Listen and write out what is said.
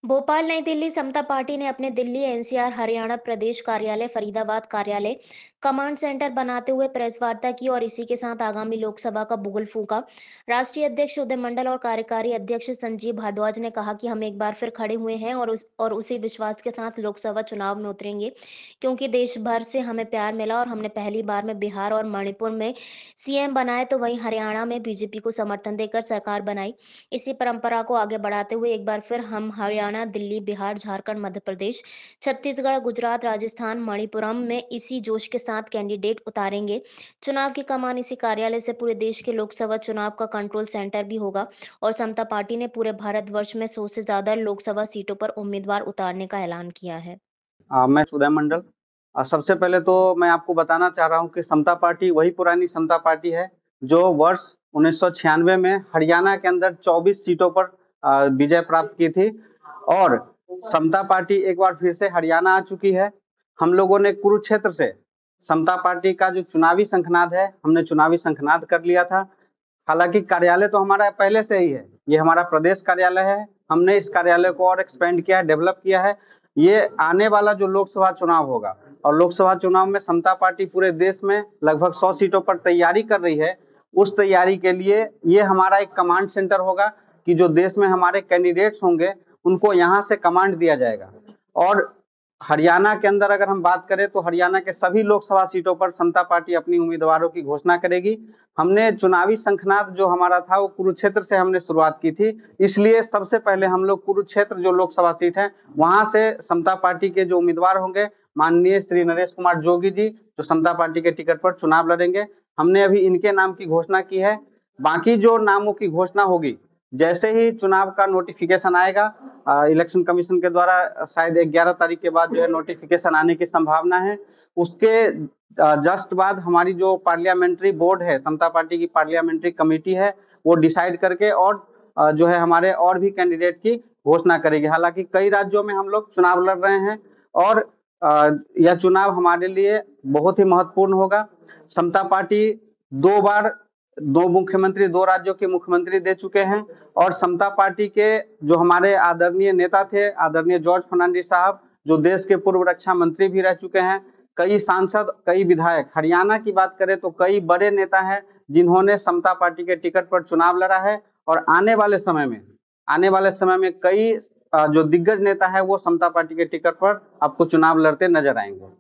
भोपाल नई दिल्ली समता पार्टी ने अपने दिल्ली एनसीआर हरियाणा प्रदेश कार्यालय फरीदाबाद कार्यालय कमांड सेंटर बनाते हुए प्रेस वार्ता की और इसी के साथ आगामी लोकसभा का बुगल फूंका। राष्ट्रीय अध्यक्ष उदय मंडल और कार्यकारी अध्यक्ष संजीव भारद्वाज ने कहा कि हम एक बार फिर खड़े हुए हैं और उसी विश्वास के साथ लोकसभा चुनाव में उतरेंगे, क्योंकि देश भर से हमें प्यार मिला और हमने पहली बार में बिहार और मणिपुर में सीएम बनाए, तो वहीं हरियाणा में बीजेपी को समर्थन देकर सरकार बनाई। इसी परंपरा को आगे बढ़ाते हुए एक बार फिर हम हरियाणा, दिल्ली, बिहार, झारखंड, मध्य प्रदेश, छत्तीसगढ़, गुजरात, राजस्थान, मणिपुरम में इसी जोश के साथ कैंडिडेट उतारेंगे। चुनाव की कमान इसी कार्यालय से पूरे देश के लोकसभा चुनाव का कंट्रोल सेंटर भी होगा और समता पार्टी ने पूरे भारतवर्ष में 100 से ज्यादा लोकसभा सीटों पर उम्मीदवार उतारने का ऐलान किया है। मैं उदय मंडल। सबसे पहले तो मैं आपको बताना चाह रहा हूँ कि समता पार्टी वही पुरानी समता पार्टी है जो वर्ष 1996 में हरियाणा के अंदर 24 सीटों पर विजय प्राप्त की थी और समता पार्टी एक बार फिर से हरियाणा आ चुकी है। हम लोगों ने कुरुक्षेत्र से समता पार्टी का जो चुनावी शंखनाद है, हमने चुनावी शंखनाद कर लिया था। हालांकि कार्यालय तो हमारा पहले से ही है, ये हमारा प्रदेश कार्यालय है। हमने इस कार्यालय को और एक्सपेंड किया है, डेवलप किया है। ये आने वाला जो लोकसभा चुनाव होगा और लोकसभा चुनाव में समता पार्टी पूरे देश में लगभग 100 सीटों पर तैयारी कर रही है। उस तैयारी के लिए ये हमारा एक कमांड सेंटर होगा कि जो देश में हमारे कैंडिडेट्स होंगे उनको यहाँ से कमांड दिया जाएगा। और हरियाणा के अंदर अगर हम बात करें तो हरियाणा के सभी लोकसभा सीटों पर समता पार्टी अपनी उम्मीदवारों की घोषणा करेगी। हमने चुनावी शंखनाद जो हमारा था वो कुरुक्षेत्र से हमने शुरुआत की थी, इसलिए सबसे पहले हम लोग कुरुक्षेत्र जो लोकसभा सीट है वहां से समता पार्टी के जो उम्मीदवार होंगे माननीय श्री नरेश कुमार जोगी जी जो समता पार्टी के टिकट पर चुनाव लड़ेंगे, हमने अभी इनके नाम की घोषणा की है। बाकी जो नामों की घोषणा होगी जैसे ही चुनाव का नोटिफिकेशन आएगा, इलेक्शन कमीशन के द्वारा शायद 11 तारीख के बाद जो है नोटिफिकेशन आने की संभावना है। उसके जस्ट बाद हमारी जो पार्लियामेंट्री बोर्ड है, समता पार्टी की पार्लियामेंट्री कमेटी है, वो डिसाइड करके और जो है हमारे और भी कैंडिडेट की घोषणा करेगी। हालांकि कई राज्यों में हम लोग चुनाव लड़ रहे हैं और यह चुनाव हमारे लिए बहुत ही महत्वपूर्ण होगा। समता पार्टी 2 बार 2 मुख्यमंत्री 2 राज्यों के मुख्यमंत्री दे चुके हैं और समता पार्टी के जो हमारे आदरणीय नेता थे, आदरणीय जॉर्ज फर्नांडिस साहब जो देश के पूर्व रक्षा मंत्री भी रह चुके हैं, कई सांसद, कई विधायक, हरियाणा की बात करें तो कई बड़े नेता हैं जिन्होंने समता पार्टी के टिकट पर चुनाव लड़ा है और आने वाले समय में कई जो दिग्गज नेता है वो समता पार्टी के टिकट पर आपको चुनाव लड़ते नजर आएंगे।